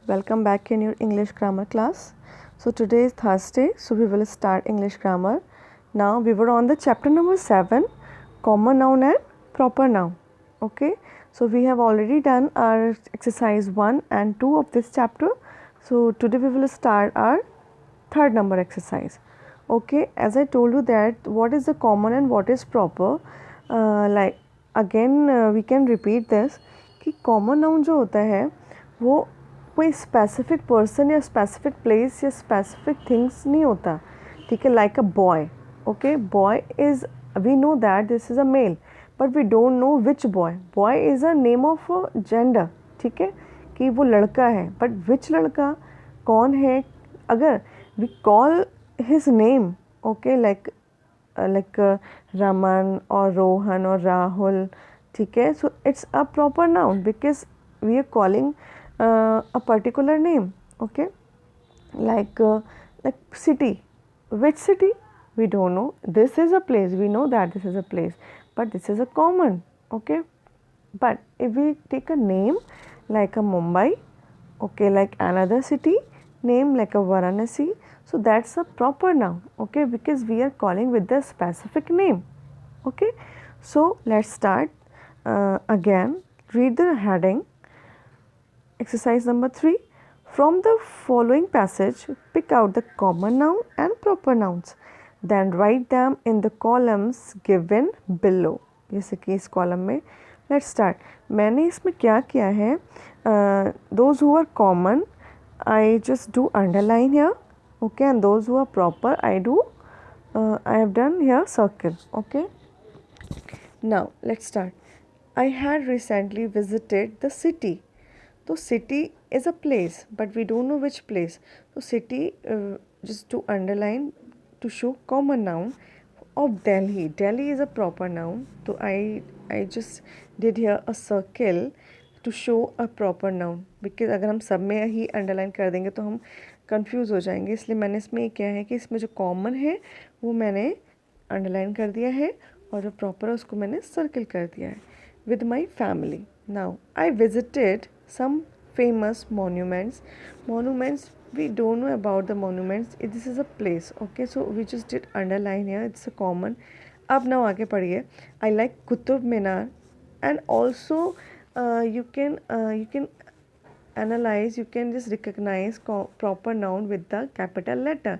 Welcome back in your English grammar class. So today is Thursday, so we will start English grammar. Now we were on the chapter number 7, common noun and proper noun. Okay, so we have already done our exercise 1 and 2 of this chapter. So today we will start our third number exercise. Okay, as I told you that what is the common and what is proper, like again we can repeat this कि common noun जो होता है वो कोई specific person या specific place या specific things नहीं होता, ठीक है. Like a boy, okay, boy is, we know that this is a male but we don't know which boy. Boy is a name of gender, ठीक है, कि वो लड़का है, बट विच लड़का कौन है. अगर we call his name, okay, like Raman और रोहन और राहुल, ठीक है, so it's a proper noun because we are calling a particular name, okay, like city. Which city? We don't know. This is a place, we know that this is a place, but this is a common, okay. But if we take a name like a Mumbai, okay, like another city name like a Varanasi, so that's a proper noun, okay, because we are calling with the specific name, okay. So let's start again. Read the heading. Exercise number 3. From the following passage, pick out the common noun and proper nouns. Then write them in the columns given below. जैसे कि इस column में. Let's start. मैंने इसमें क्या किया है, those who are common, I just do underline here, okay, and those who are proper, I have done here circle, okay. Now let's start. I had recently visited the city. तो city is a place but we don't know which place. तो city just to underline to show common noun of Delhi. Delhi is a proper noun. तो I just did here a circle to show a proper noun because अगर हम सब में ही underline कर देंगे तो हम कंफ्यूज हो जाएंगे. इसलिए मैंने इसमें ये किया है कि इसमें जो कॉमन है वो मैंने अंडरलाइन कर दिया है और जो प्रॉपर है उसको मैंने सर्किल कर दिया है. With my family. Now, I visited some famous monuments. Monuments, we don't know about the monuments. This is a place, okay? So we just did underline here. It's a common. अब now आगे पढ़िए. I like Qutub Minar, and also you can analyze. You can just recognize proper noun with the capital letter.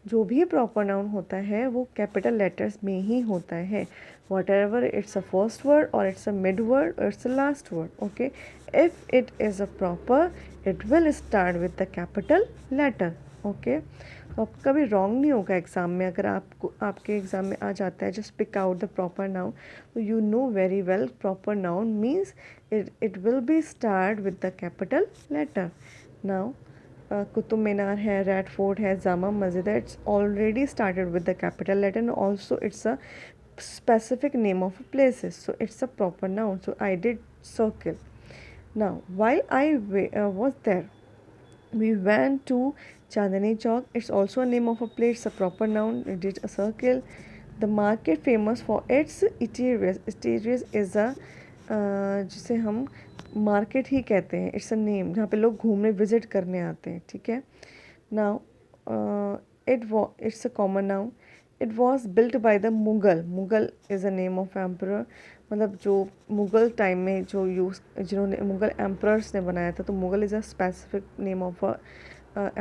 जो भी proper noun होता है वो capital letters में ही होता है. whatever it's a first word or it's a mid word or it's a last word, okay. If it is a proper, it will start with the capital letter, okay. तो आपका कभी wrong नहीं होगा exam में. अगर आपको आपके exam में आ जाता है just pick out the proper noun, तो you know very well proper noun means it will be start with the capital letter. Now Qutub Minar है, रेड फोर्ट है, जामा मस्जिद है, it's already started with the capital letter and also it's a specific name of places, so it's a proper noun. So I did circle. Now while I was there, we went to Chandni Chowk. It's also a name of a place, a proper noun. We did a circle. The market famous for its eateries. Eateries is a जिसे हम market ही कहते हैं. It's a name जहाँ पे लोग घूमने visit करने आते हैं, ठीक है. Now it's a common noun. It was built by the Mughal. Mughal is a name of emperor. मतलब जो मुग़ल टाइम में जो यूज़ जिन्होंने मुग़ल एम्परर्स ने बनाया था, तो Mughal is a specific name of a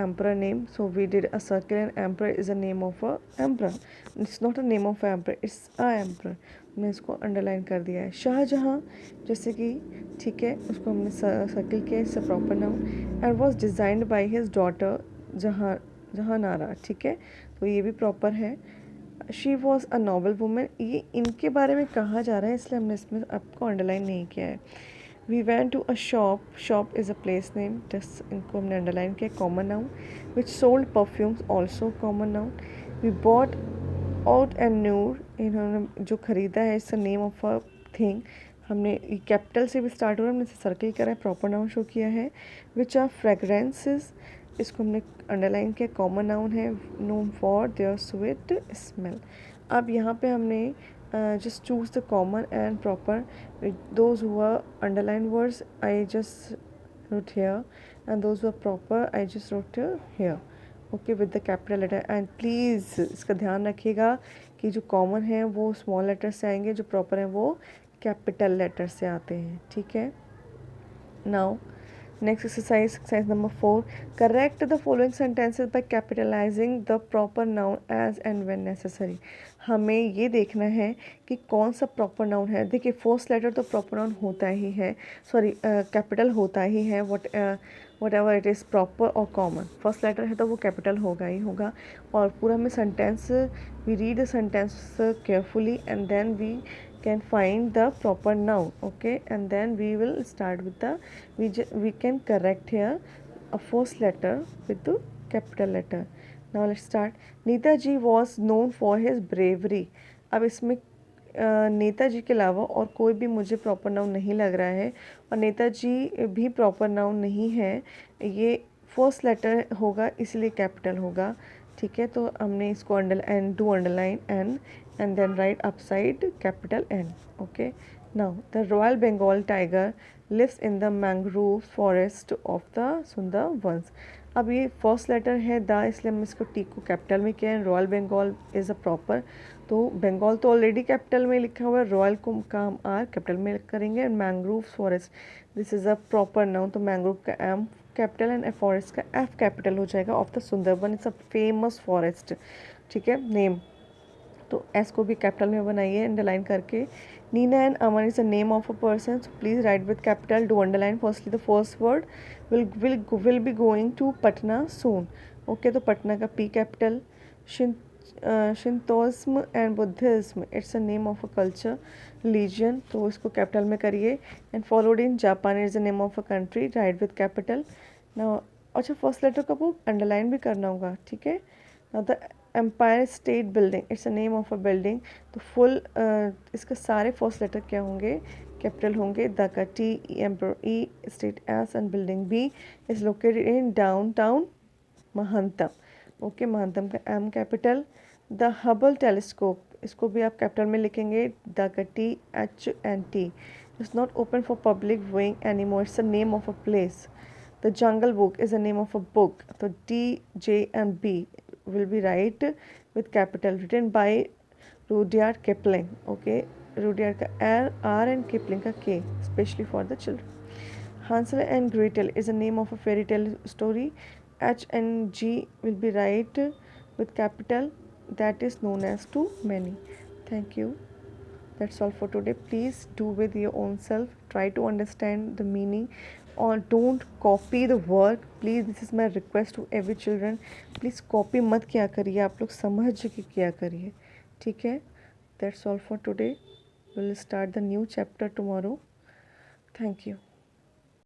emperor name. So we did a circle and emperor is a name of a emperor. It's not a name of a emperor, it's a emperor. मैं इसको underline कर दिया है. शाहजहाँ जैसे कि, ठीक है, उसको हमने सर्किल किया. It's a proper noun and was designed by his daughter Jahanara, ठीक है, तो ये भी प्रॉपर है. She was a noble women. ये इनके बारे में कहा जा रहा है इसलिए हमने इसमें आपको अंडरलाइन नहीं किया है. We went to a shop. Shop is a place name. Just इनको हमने अंडरलाइन किया. Common noun. Which sold perfumes also common noun. We bought out and noor. इन्होंने जो ख़रीदा है it's a name of a thing. हमने capital से भी स्टार्ट हो रहा है, हमने सर्किल करा है, प्रॉपर नाउन शो किया है. Which are fragrances. इसको हमने अंडरलाइन किया. कॉमन नाउन है. Known for their sweet smell. अब यहाँ पे हमने just choose the common and proper. With those who are underlined words, I just wrote here and those were proper I just wrote here, okay, with the capital letter. And please इसका ध्यान रखिएगा कि जो common है वो small letter से आएंगे, जो प्रॉपर हैं वो कैपिटल लेटर से आते हैं, ठीक है। Now next exercise number 4, correct the following sentences by capitalizing the proper noun as and when necessary। हमें ये देखना है कि कौन सा प्रॉपर नाउन है। देखिए फर्स्ट लेटर तो प्रॉपर नाउन होता ही है, सॉरी कैपिटल होता ही है, what ever it is proper और कॉमन। फर्स्ट लेटर है तो वो कैपिटल होगा ही होगा। और पूरा में sentence, we read the sentence carefully and then we can find the proper noun, okay, and then we will start with the we can correct here a first letter with the capital letter। now let's start। Netaji was known for his bravery। अब इसमें नेताजी के अलावा और कोई भी मुझे proper noun नहीं लग रहा है, और नेताजी भी प्रॉपर नाउन नहीं है, ये फर्स्ट लेटर होगा इसलिए कैपिटल होगा, ठीक है। तो हमने इसको underline an and then write upside capital N, okay। now the Royal Bengal tiger lives in the mangrove forest of the Sundarbans। अब ये फर्स्ट लेटर है द, इसलिए हम इसको टी को कैपिटल में किया है। Royal Bengal is a proper, तो बंगाल तो ऑलरेडी कैपिटल में लिखा हुआ है, रॉयल को का हम आर कैपिटल में करेंगे। And mangrove forest this is a proper noun, तो मैंग्रोव का एम कैपिटल एंड फॉरेस्ट का एफ कैपिटल हो जाएगा। Of the Sundarban it's a famous forest, ठीक है, नेम। तो एस को भी कैपिटल में बनाइए अंडरलाइन करके। Neena and Aman is the name of a person, so please write with capital, do underline firstly the first word. Will be going to Patna soon, okay. तो पटना का P capital. Shintoism and Buddhism it's a name of a culture religion, तो इसको capital में करिए। And followed in Japan is the name of a country, write with capital. ना अच्छा first letter का वो अंडरलाइन भी करना होगा, ठीक है। ना the Empire State Building it's a name of a building, तो फुल इसके सारे फर्स्ट लेटर क्या होंगे, कैपिटल होंगे। द का T, Empire E, State S and Building B is located in downtown Manhattan, ओके। महंतम का M capital. The Hubble telescope, इसको भी आप कैपिटल में लिखेंगे, द का T H and T is not open for public viewing any more, it's a name of a place. The Jungle Book is the name of a book. So D, J and B will be right with capital, written by Rudyard Kipling. Okay, Rudyard का R and Kipling का K, especially for the children. Hansel and Gretel is the name of a fairy tale story. H and G will be right with capital. That is known as too many. Thank you. That's all for today. Please do with your own self. Try to understand the meaning or don't copy the work. Please, this is my request to every children. Please copy मत किया करिए, आप लोग समझ के किया करिए, ठीक है। That's all for today. We'll start the new chapter tomorrow. Thank you.